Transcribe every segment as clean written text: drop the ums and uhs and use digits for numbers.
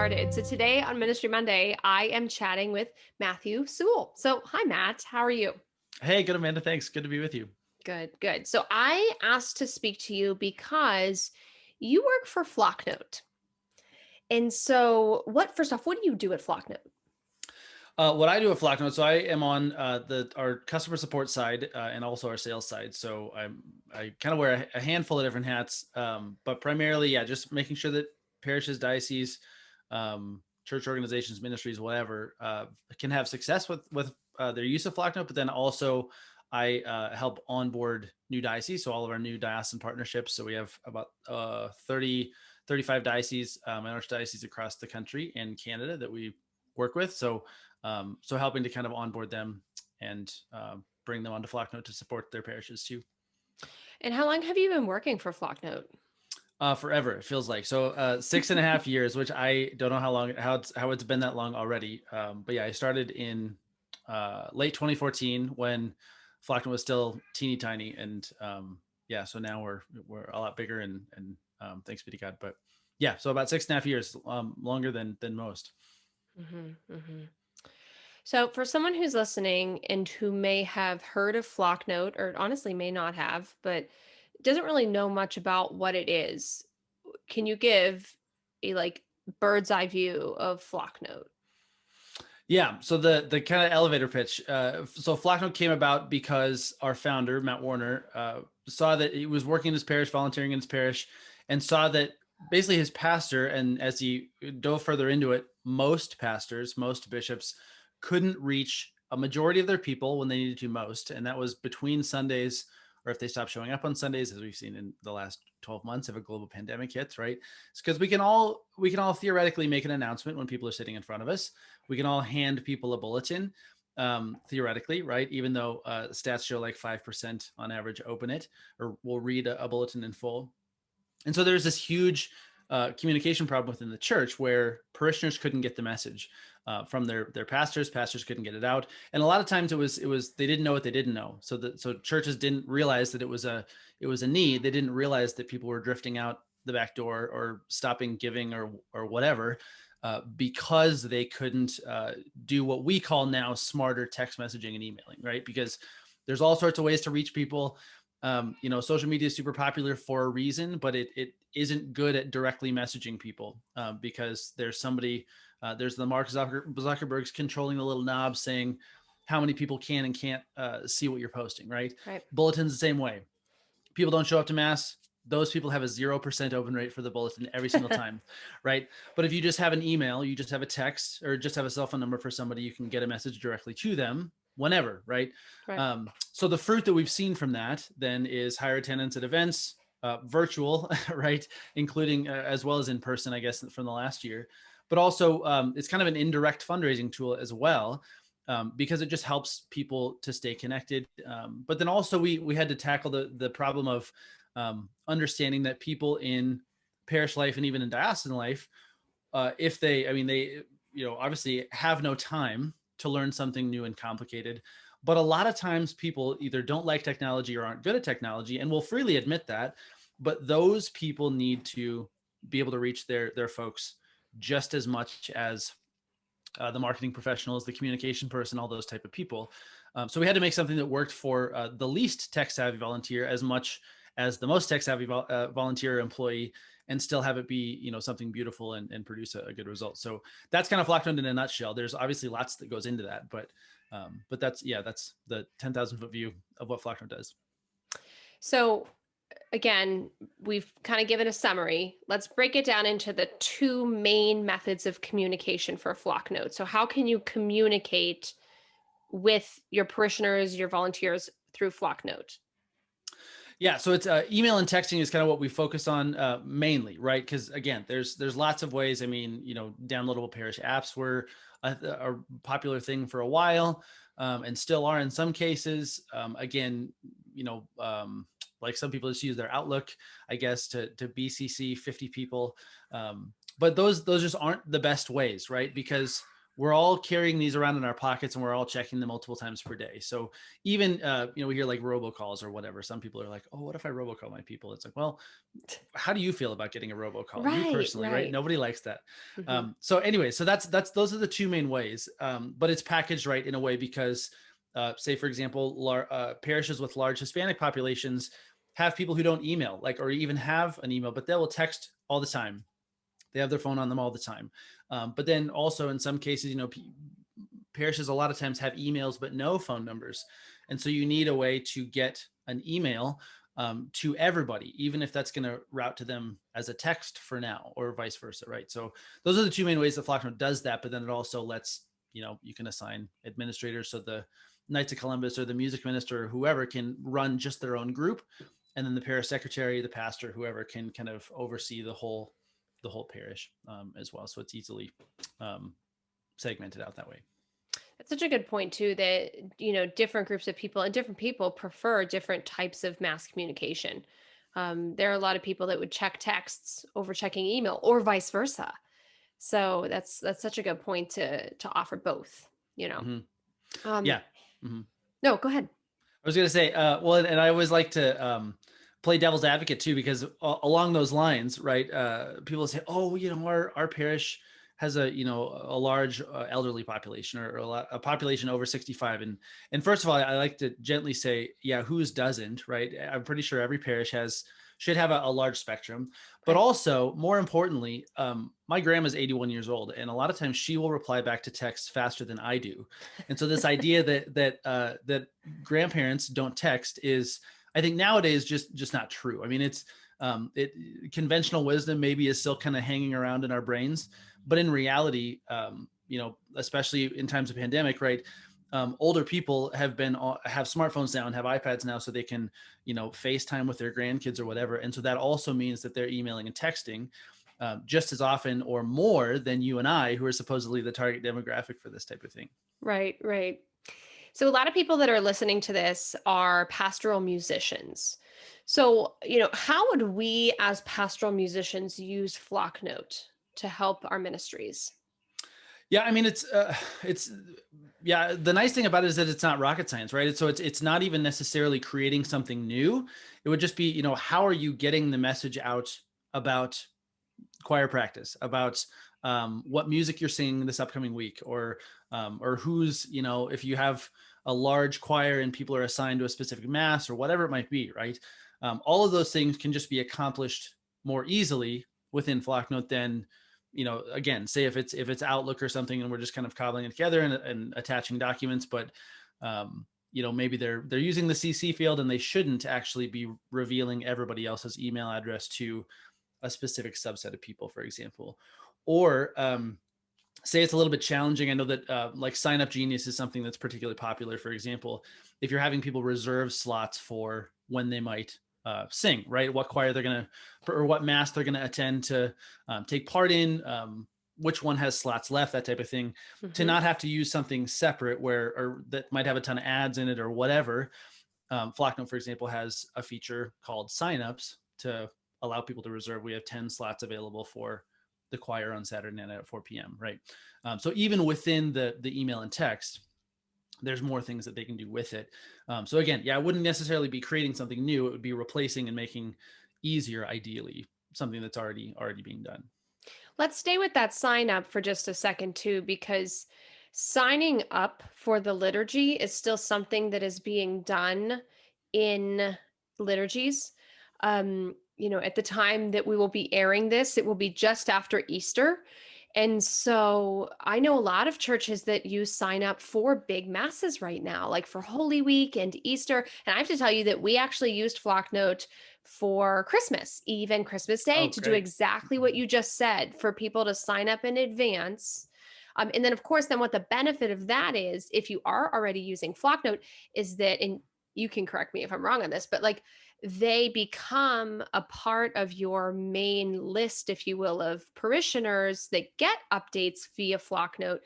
started. So today on Ministry Monday, I am chatting with Matthew Sewell. So hi, Matt. How are you? Hey, good, Amanda. Thanks. Good to be with you. Good, good. So I asked to speak to you because you work for Flocknote. And so first off, what do you do at Flocknote? What I do at Flocknote, so I am on our customer support side and also our sales side. So I kind of wear a handful of different hats, but primarily, yeah, just making sure that parishes, dioceses, church organizations, ministries, whatever, can have success with their use of Flocknote. But then also, I help onboard new dioceses, so all of our new diocesan partnerships. So we have about 35 dioceses, archdioceses across the country and Canada that we work with. So helping to kind of onboard them and bring them onto Flocknote to support their parishes too. And how long have you been working for Flocknote? Forever, it feels like. So 6.5 years, which I don't know how it's been that long already. But yeah, I started in late 2014 when Flocknote was still teeny tiny, and yeah, so now we're a lot bigger, and thanks be to God. But yeah, so about 6.5 years, longer than most. Mm-hmm. So, for someone who's listening and who may have heard of Flocknote, or honestly may not have, but doesn't really know much about what it is, can you give a bird's eye view of Flocknote? Yeah. So the kind of elevator pitch. So Flocknote came about because our founder, Matt Warner, saw that he was working in his parish, volunteering in his parish, and saw that basically his pastor, and as he dove further into it, most pastors, most bishops couldn't reach a majority of their people when they needed to most. And that was between Sundays, or if they stopped showing up on Sundays, as we've seen in the last 12 months if a global pandemic hits, right? It's because we can all theoretically make an announcement when people are sitting in front of us. We can all hand people a bulletin, theoretically, right? Even though stats show like 5% on average open it or will read a bulletin in full. And so there's this huge communication problem within the church where parishioners couldn't get the message from their pastors. Pastors couldn't get it out, and a lot of times it was they didn't know what they didn't know. So churches didn't realize that it was a need. They didn't realize that people were drifting out the back door or stopping giving or whatever. Because they couldn't do what we call now smarter text messaging and emailing, right? Because there's all sorts of ways to reach people. Social media is super popular for a reason, but it isn't good at directly messaging people because there's the Mark Zuckerberg's controlling the little knob saying how many people can and can't see what you're posting, right? Right. Bulletins the same way. People don't show up to mass. Those people have a 0% open rate for the bulletin every single time, right? But if you just have an email, you just have a text, or just have a cell phone number for somebody, you can get a message directly to them whenever, right? Right. So the fruit that we've seen from that then is higher attendance at events, virtual, right? Including as well as in person, I guess, from the last year. But also it's kind of an indirect fundraising tool as well, because it just helps people to stay connected. But then also we had to tackle the problem of understanding that people in parish life and even in diocesan life, if they obviously have no time to learn something new and complicated. But a lot of times people either don't like technology or aren't good at technology, and will freely admit that. But those people need to be able to reach their folks just as much as the marketing professionals, the communication person, all those type of people. So we had to make something that worked for the least tech savvy volunteer as much as the most tech savvy volunteer employee, and still have it be something beautiful and produce a good result. So that's kind of Flocknote in a nutshell. There's obviously lots that goes into that, but that's the 10,000-foot view of what Flocknote does. So again, we've kind of given a summary. Let's break it down into the two main methods of communication for Flocknote. So how can you communicate with your parishioners, your volunteers through Flocknote? Yeah, so it's email and texting is kind of what we focus on mainly, right? Because again, there's lots of ways. I mean, downloadable parish apps were a popular thing for a while, and still are in some cases. Again, like some people just use their Outlook, I guess, to BCC 50 people. But those just aren't the best ways, right? Because we're all carrying these around in our pockets and we're all checking them multiple times per day. So even, we hear like robocalls or whatever. Some people are like, oh, what if I robocall my people? It's like, well, how do you feel about getting a robocall? You Right, personally, right? right. Nobody likes that. Hmm. So anyway, so those are the two main ways. But it's packaged right in a way because, say for example, parishes with large Hispanic populations have people who don't email, like, or even have an email, but they will text all the time. They have their phone on them all the time. But then also in some cases, parishes a lot of times have emails but no phone numbers, and so you need a way to get an email to everybody, even if that's going to route to them as a text for now, or vice versa, right? So those are the two main ways that Flocknote does that. But then it also lets, you can assign administrators, so the Knights of Columbus or the music minister or whoever can run just their own group, and then the parish secretary, the pastor, whoever can kind of oversee the whole parish as well. So it's easily um, segmented out that way. That's such a good point too, that different groups of people and different people prefer different types of mass communication. There are a lot of people that would check texts over checking email, or vice versa. So that's such a good point to offer both. You know. Hmm. Um, Yeah. Hmm. no, go ahead. I was going to say, well, and I always like to play devil's advocate too, because along those lines, right? People say, oh, our parish has a large elderly population, or a population over 65. And first of all, I like to gently say, yeah, whose doesn't, right? I'm pretty sure every parish should have a large spectrum. But Right. also, more importantly, my grandma's 81 years old, and a lot of times she will reply back to text faster than I do. And so this idea that grandparents don't text is, I think, nowadays just not true. I mean, conventional wisdom maybe is still kind of hanging around in our brains, but in reality, especially in times of pandemic, right? Older people have smartphones now and have iPads now, so they can, FaceTime with their grandkids or whatever. And so that also means that they're emailing and texting just as often or more than you and I, who are supposedly the target demographic for this type of thing. Right, right. So a lot of people that are listening to this are pastoral musicians. So, how would we as pastoral musicians use Flocknote to help our ministries? Yeah, I mean, it's yeah. The nice thing about it is that it's not rocket science, right? So it's not even necessarily creating something new. It would just be, how are you getting the message out about choir practice, about what music you're singing this upcoming week, or who's, if you have a large choir and people are assigned to a specific mass or whatever it might be, right? All of those things can just be accomplished more easily within Flocknote than, again, say if it's Outlook or something, and we're just kind of cobbling it together and attaching documents, but maybe they're using the CC field and they shouldn't actually be revealing everybody else's email address to a specific subset of people, for example. Or say it's a little bit challenging. I know that like Sign Up Genius is something that's particularly popular. For example, if you're having people reserve slots for when they might sing, right? What choir they're going to, or what mass they're going to attend to take part in, which one has slots left, that type of thing, to Hmm. not have to use something separate or that might have a ton of ads in it or whatever. Flocknote, for example, has a feature called signups to allow people to reserve. We have 10 slots available for the choir on Saturday night at 4 p.m. Right. So even within the email and text, there's more things that they can do with it. So again, yeah, I wouldn't necessarily be creating something new. It would be replacing and making easier, ideally, something that's already being done. Let's stay with that sign up for just a second too, because signing up for the liturgy is still something that is being done in liturgies. At the time that we will be airing this, it will be just after Easter. And so I know a lot of churches that use sign up for big masses right now, like for Holy Week and Easter. And I have to tell you that we actually used Flocknote for Christmas, even Christmas Day, Oh, to do great. exactly what you just said, for people to sign up in advance. And then, of course, then what the benefit of that is, if you are already using Flocknote, is that, and you can correct me if I'm wrong on this, but like they become a part of your main list, if you will, of parishioners that get updates via Flocknote.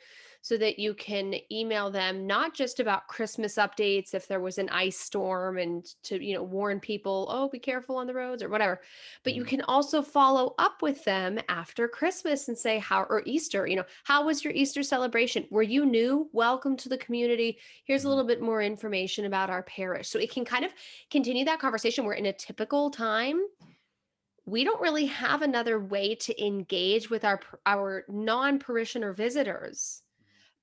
so that you can email them not just about Christmas updates if there was an ice storm and to, warn people, oh, be careful on the roads or whatever, but you Mhm. can also follow up with them after Christmas and say how or Easter, how was your Easter celebration? Were you new? Welcome to the community. Here's a Mhm. little bit more information about our parish. So it can kind of continue that conversation where in a typical time we don't really have another way to engage with our non-parishioner visitors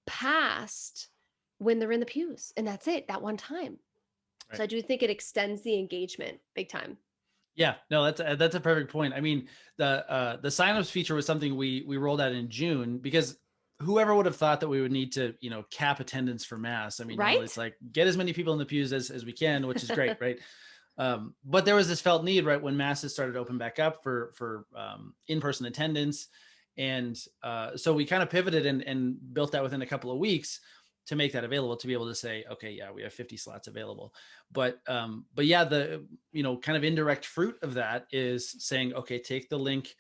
past when they're in the pews, and that's it, that one time. So Right. I do think it extends the engagement big time. Yeah, no, that's a perfect point. I mean, the signups feature was something we rolled out in June because whoever would have thought that we would need to cap attendance for mass. I mean, normally it's Right? like get as many people in the pews as we can, which is great, right? But there was this felt need, right, when masses started to open back up for in-person attendance, and so we kind of pivoted and built that within a couple of weeks to make that available, to be able to say, okay, yeah, we have 50 slots available. But yeah, the kind of indirect fruit of that is saying, okay, take the link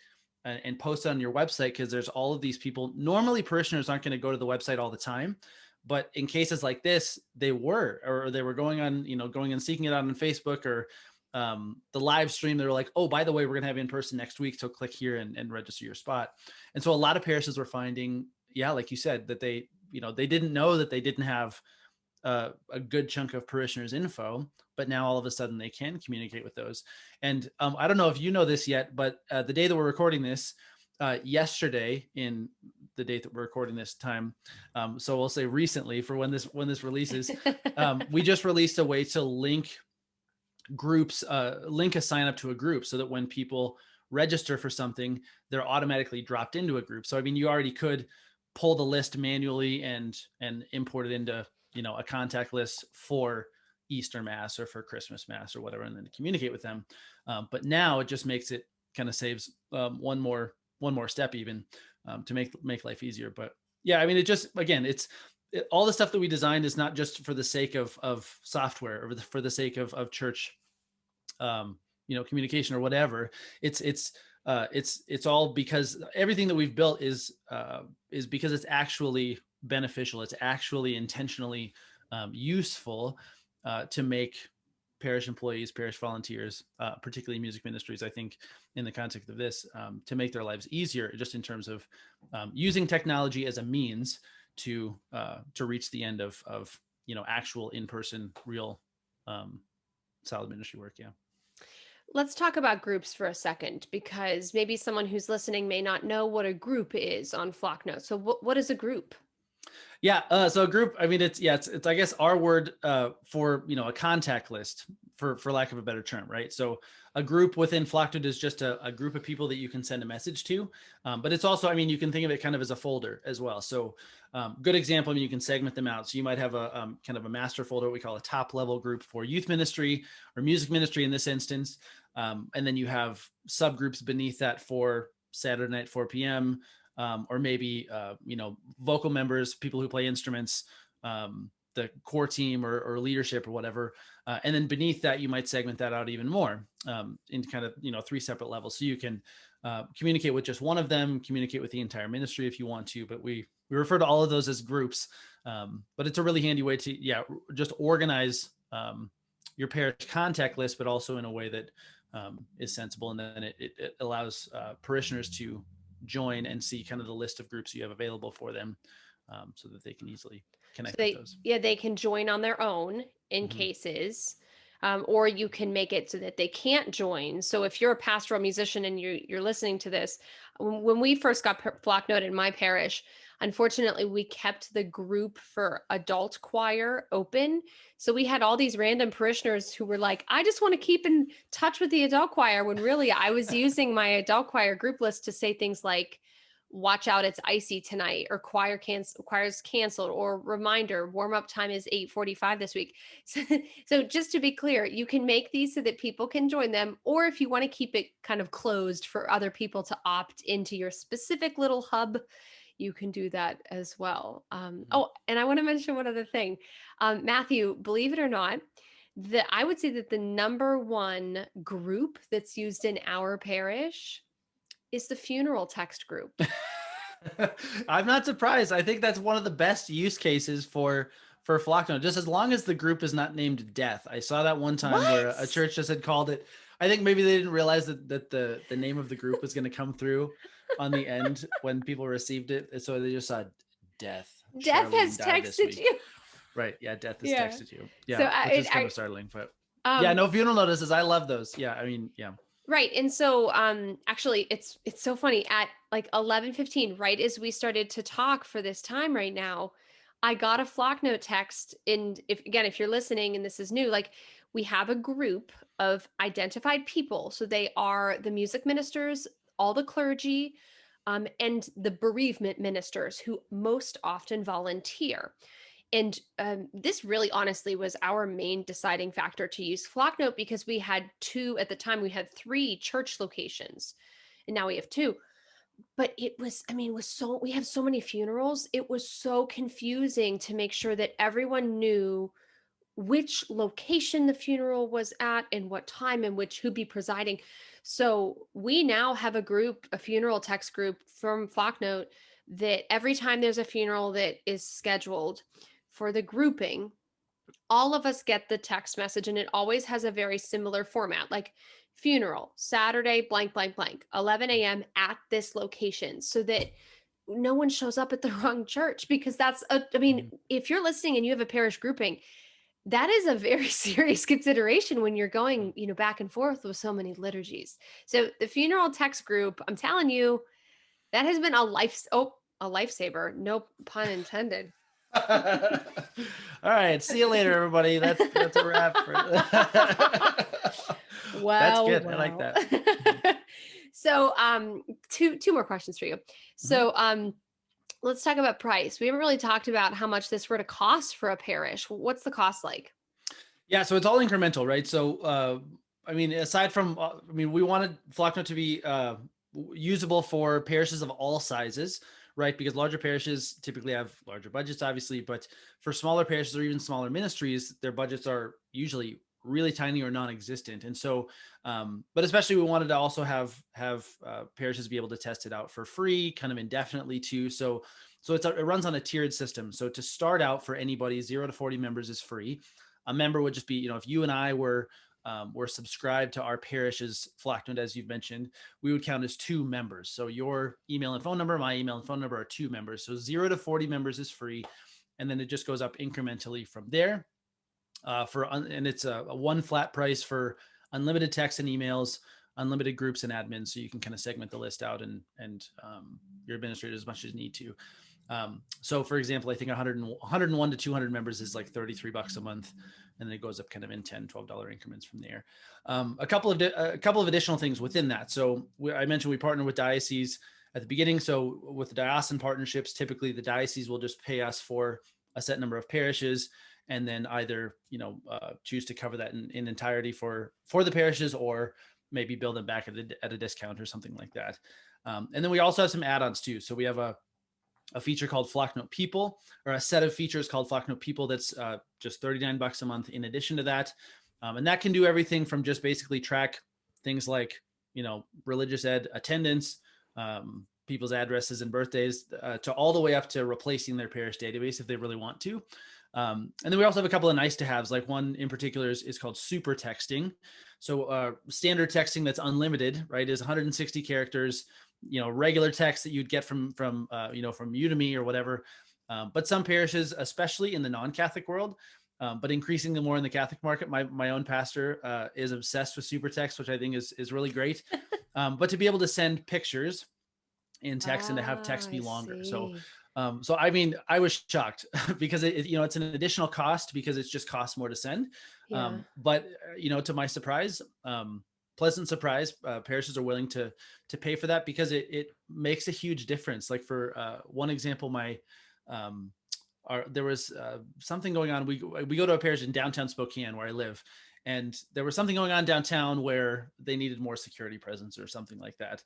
and post it on your website, because there's all of these people. Normally parishioners aren't going to go to the website all the time, but in cases like this they were, or they were going on, going and seeking it out on Facebook, or the live stream. They were like, oh, by the way, we're going to have in person next week, so click here and register your spot. And so a lot of parishes were finding, yeah, like you said, that they didn't know that they didn't have a good chunk of parishioners info, but now all of a sudden they can communicate with those. And I don't know if you know this yet, but the day that we're recording this, yesterday, in the date that we're recording this time, so we'll say recently for when this releases, we just released a way to link groups, link a sign up to a group, so that when people register for something, they're automatically dropped into a group. So I mean, you already could pull the list manually and import it into a contact list for Easter Mass or for Christmas Mass or whatever, and then communicate with them. But now it just makes it, kind of saves one more step even, to make life easier. But yeah, I mean, it just, again, all the stuff that we designed is not just for the sake of software, or for the sake of church, communication or whatever. It's all because everything that we've built is because it's actually beneficial. It's actually intentionally useful, to make parish employees, parish volunteers, particularly music ministries, I think, in the context of this, to make their lives easier, just in terms of using technology as a means to reach the end of actual in-person, real, um, solid ministry work. Yeah. Let's talk about groups for a second because maybe someone who's listening may not know what a group is on Flocknote. So what is a group? Yeah. So a group, I mean, it's I guess our word for a contact list, for lack of a better term, right? So a group within Flocknote is just a group of people that you can send a message to, but it's also, I mean, you can think of it kind of as a folder as well. So good example, I mean, you can segment them out. So you might have a kind of a master folder, what we call a top level group for youth ministry or music ministry in this instance, and then you have subgroups beneath that for Saturday night 4 p.m. Or maybe vocal members, people who play instruments, the core team or leadership or whatever, and then beneath that you might segment that out even more, into kind of 3 separate levels, so you can communicate with just one of them, communicate with the entire ministry if you want to, but we refer to all of those as groups. But it's a really handy way to just organize your parish contact list, but also in a way that is sensible, and then it allows parishioners to join and see kind of the list of groups you have available for them, so that they can easily So connect with they those. yeah, they can join on their own in Mhm. cases. Or you can make it so that they can't join. So if you're a pastoral musician and you're listening to this, when we first got Flocknote in my parish, unfortunately we kept the group for adult choir open. So we had all these random parishioners who were like, I just want to keep in touch with the adult choir, when really I was using my adult choir group list to say things like, watch out, it's icy tonight, or choir's canceled, or reminder, warm up time is 8:45 this week. So just to be clear, you can make these so that people can join them, or if you want to keep it kind of closed for other people to opt into your specific little hub, you can do that as well. Mhm. Oh, and I want to mention one other thing. Matthew, believe it or not, that I would say that the number one group that's used in our parish is the funeral text group. I'm not surprised. I think that's one of the best use cases for Flocknote, just as long as the group is not named Death. I saw that one time where a What? church just had called it. I think maybe they didn't realize that the name of the group was going to come through on the end when people received it, so they just saw Death. Death Charlene has died this texted week. you. Right? Yeah, Death has Yeah. texted you. So Yeah, which is kind of startling, but yeah, um no funeral notices. I love those. Yeah, I mean, yeah. right. And so actually it's so funny at like 11:15, right as we started to talk for this time right now, I got a Flocknote text. And if you're listening and this is new, like we have a group of identified people. So they are the music ministers, all the clergy, and the bereavement ministers who most often volunteer. And this really honestly was our main deciding factor to use Flocknote, because we had two at the time, we had three church locations, and now we have two. But it was, I mean, it was so, we have so many funerals. It was so confusing to make sure that everyone knew which location the funeral was at and what time and which who'd be presiding. So we now have a group, a funeral text group from Flocknote, that every time there's a funeral that is scheduled for the grouping, all of us get the text message, and it always has a very similar format, like funeral Saturday blank blank blank 11 a.m. at this location, so that no one shows up at the wrong church. Because that's a, I mean, Mhm. if you're listening and you have a parish grouping, that is a very serious consideration when you're going, back and forth with so many liturgies. So the funeral text group, I'm telling you, that has been a lifesaver, no pun intended. All right. See you later, everybody. That's a wrap for That's Well, good. I like well. that. Mhm. So, two more questions for you. Mhm. So, let's talk about price. We haven't really talked about how much this were to cost for a parish. What's the cost like? Yeah, so it's all incremental, right? So, I mean, aside from, I mean, we wanted Flocknote to be usable for parishes of all sizes, right? Because larger parishes typically have larger budgets, obviously, but for smaller parishes or even smaller ministries, their budgets are usually really tiny or non-existent. And so, but especially we wanted to also have parishes be able to test it out for free, kind of indefinitely too. So it runs on a tiered system. So to start out for anybody, 0 to 40 members is free. A member would just be, if you and I were subscribed to our parish's Flocknote, as you've mentioned, we would count as two members. So your email and phone number, my email and phone number are two members. So 0 to 40 members is free, and then it just goes up incrementally from there. And it's a one flat price for unlimited text and emails, unlimited groups and admins, so you can kind of segment the list out and your administrator as much as you need to. So for example, I think 101 to 200 members is like $33 a month. And then it goes up kind of in $10, $12 increments from there. A couple of additional things within that. So I mentioned we partner with dioceses at the beginning. So with the diocesan partnerships, typically the diocese will just pay us for a set number of parishes, and then either choose to cover that in entirety for the parishes, or maybe bill them back at a discount or something like that. And then we also have some add-ons too. So we have a feature called Flocknote People, or a set of features called Flocknote People that's just $39 a month in addition to that. And that can do everything from just basically track things like, religious ed attendance, people's addresses and birthdays, to all the way up to replacing their parish database if they really want to. And then we also have a couple of nice to haves. Like one in particular is called super texting. So standard texting that's unlimited, right, is 160 characters, regular text that you'd get from Udemy or whatever. But some parishes, especially in the non-Catholic world, but increasingly more in the Catholic market, my own pastor is obsessed with super text, which I think is really great. But to be able to send pictures in text and to have Ah, text I be longer. So, see. so I mean, I was shocked because it's an additional cost because it's just costs more to send. Yeah. But to my surprise, pleasant surprise, parishes are willing to pay for that because it makes a huge difference. Like for one example, there was something going on. We go to a parish in downtown Spokane where I live, and there was something going on downtown where they needed more security presence or something like that.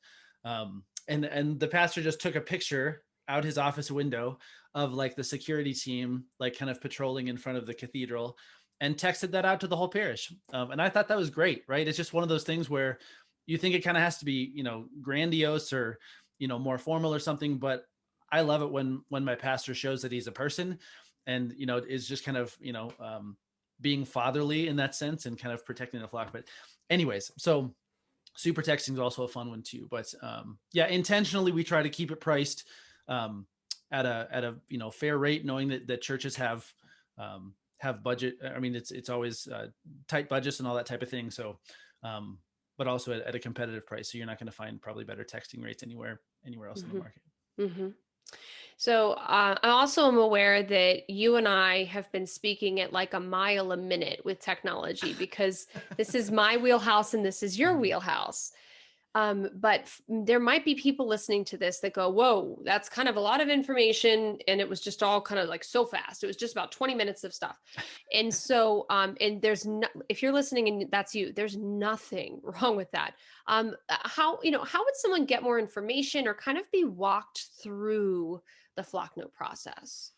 And the pastor just took a picture out his office window of like the security team, like kind of patrolling in front of the cathedral, and texted that out to the whole parish. And I thought that was great, right? It's just one of those things where you think it kind of has to be, grandiose or, more formal or something, but I love it when my pastor shows that he's a person, and is just kind of being fatherly in that sense and kind of protecting the flock. But anyways, so super texting is also a fun one too. But yeah, intentionally we try to keep it priced um, at a fair rate, knowing that churches have budget. I mean, it's always tight budgets and all that type of thing. So, but also at a competitive price. So you're not going to find probably better texting rates anywhere else in the Mhm. market. Mhm. So I also am aware that you and I have been speaking at like a mile a minute with technology because this is my wheelhouse and this is your Mhm. wheelhouse. But there might be people listening to this that go, whoa, that's kind of a lot of information. And it was just all kind of like so fast. It was just about 20 minutes of stuff. And so, and there's no, if you're listening and that's you, there's nothing wrong with that. How would someone get more information or kind of be walked through the Flocknote process?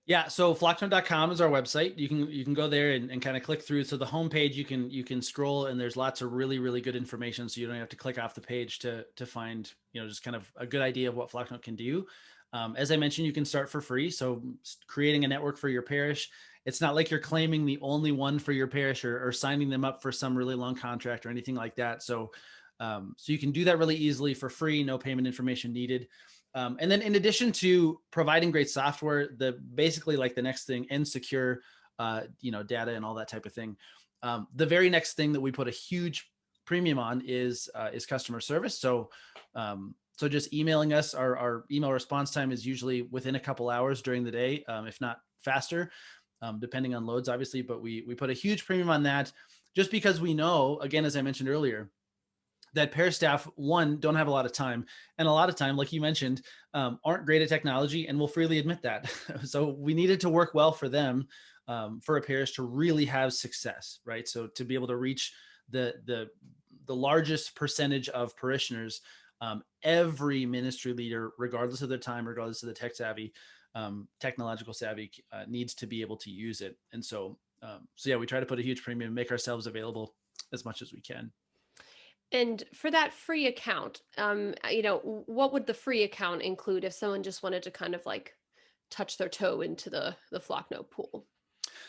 Yeah, so flocknote.com is our website. You can go there and kind of click through. So the homepage you can scroll and there's lots of really really good information. So you don't have to click off the page to find just kind of a good idea of what Flocknote can do. As I mentioned, you can start for free. So creating a network for your parish, it's not like you're claiming the only one for your parish or signing them up for some really long contract or anything like that. So you can do that really easily for free, no payment information needed. And then in addition to providing great software, the basically like the next thing and secure, data and all that type of thing. The very next thing that we put a huge premium on is customer service. So just emailing us, our email response time is usually within a couple hours during the day, if not faster, depending on loads, obviously. But we put a huge premium on that, just because we know, again, as I mentioned earlier, that parish staff, one, don't have a lot of time, and a lot of time, like you mentioned, aren't great at technology, and will freely admit that. So we needed to work well for them, for a parish to really have success, right? So to be able to reach the largest percentage of parishioners, every ministry leader, regardless of their time, regardless of the technological savvy, needs to be able to use it. And so yeah, we try to put a huge premium, make ourselves available as much as we can. And for that free account, what would the free account include if someone just wanted to kind of like touch their toe into the Flocknote pool?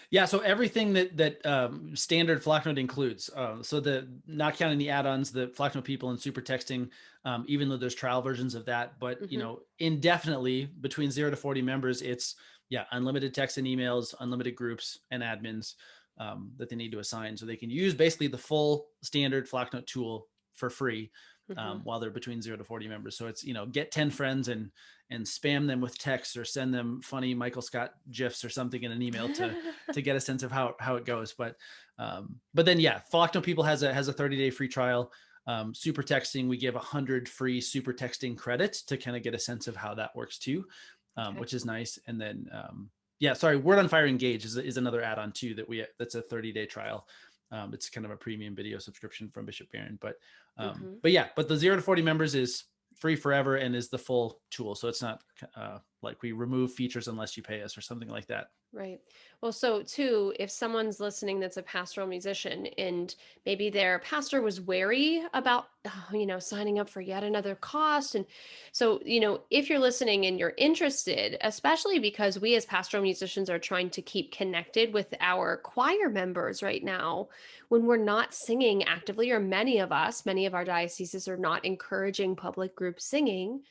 Yeah, so everything that standard Flocknote includes. So the not counting the add-ons, the Flocknote people and super texting, even though there's trial versions of that, but Hmm. indefinitely between 0 to 40 members, it's unlimited text and emails, unlimited groups and admins that they need to assign, so they can use basically the full standard Flocknote tool for free, Hmm. while they're between 0 to 40 members. So it's get 10 friends and spam them with texts or send them funny Michael Scott gifs or something in an email to get a sense of how it goes. But then Flocknote people has a 30-day free trial. Super texting, we give 100 free super texting credits to kind of get a sense of how that works too, Okay. which is nice. And then sorry, Word on Fire Engage is another add-on too that's a 30-day trial. It's kind of a premium video subscription from Bishop Barron, Hmm. but the 0 to 40 members is free forever and is the full tool. So it's not like we remove features unless you pay us or something like that. Right. Well, so too, if someone's listening that's a pastoral musician and maybe their pastor was wary about, signing up for yet another cost. And so, if you're listening and you're interested, especially because we as pastoral musicians are trying to keep connected with our choir members right now, when we're not singing actively, or many of our dioceses are not encouraging public group singing.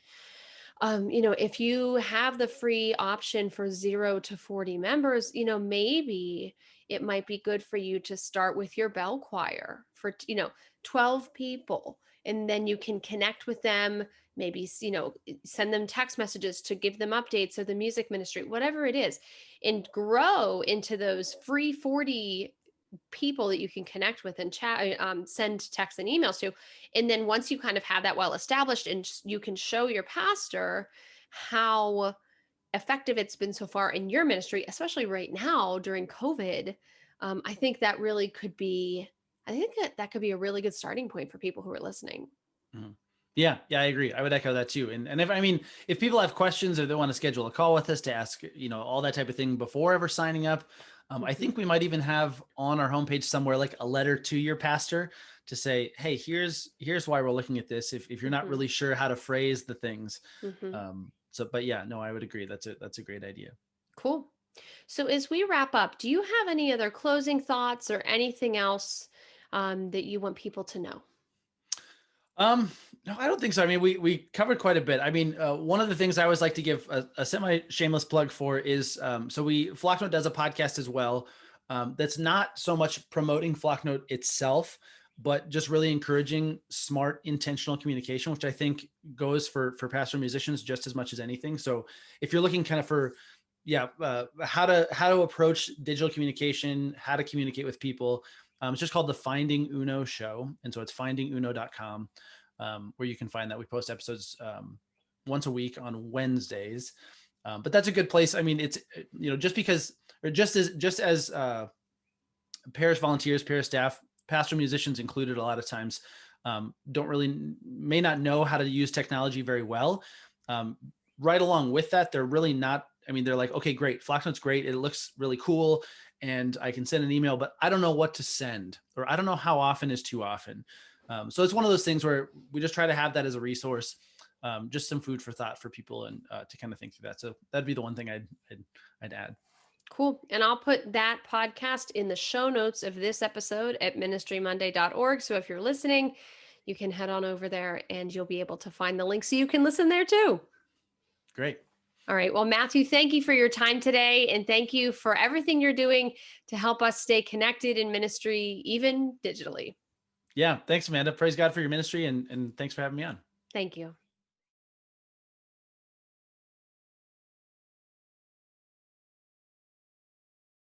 If you have the free option for 0 to 40 members, maybe it might be good for you to start with your bell choir for, 12 people. And then you can connect with them, maybe, send them text messages to give them updates of the music ministry, whatever it is, and grow into those free 40 people that you can connect with and chat, send texts and emails to. And then once you kind of have that well established and you can show your pastor how effective it's been so far in your ministry, especially right now during COVID, I think that really could be, I think that could be a really good starting point for people who are listening. Mhm. Yeah, I agree. I would echo that too. And if people have questions or they want to schedule a call with us to ask, all that type of thing before ever signing up, I Hmm. think we might even have on our homepage somewhere like a letter to your pastor to say, hey, here's why we're looking at this. If you're not Hmm. really sure how to phrase the things, Hmm. So, but yeah, no, I would agree. That's a great idea. Cool. So as we wrap up, do you have any other closing thoughts or anything else that you want people to know? No, I don't think so. I mean, we covered quite a bit. I mean, one of the things I always like to give a semi shameless plug for is so Flocknote does a podcast as well. That's not so much promoting Flocknote itself, but just really encouraging smart, intentional communication, which I think goes for pastoral musicians just as much as anything. So if you're looking kind of for how to approach digital communication, how to communicate with people, it's just called the Finding Uno Show, and so it's findinguno.com, where you can find that. We post episodes once a week on Wednesdays, but that's a good place. I mean, it's just because, or just as parish volunteers, parish staff, pastoral musicians included, a lot of times don't really may not know how to use technology very well. Right along with that, they're really not. I mean, they're like, okay, great, Flocknote's great. It looks really cool, and I can send an email, but I don't know what to send, or I don't know how often is too often. So it's one of those things where we just try to have that as a resource, just some food for thought for people, and to kind of think through that. So that'd be the one thing I'd add. Cool. And I'll put that podcast in the show notes of this episode at ministrymonday.org. So if you're listening, you can head on over there and you'll be able to find the link so you can listen there too. Great. All right. Well, Matthew, thank you for your time today. And thank you for everything you're doing to help us stay connected in ministry, even digitally. Yeah. Thanks, Amanda. Praise God for your ministry, and thanks for having me on. Thank you.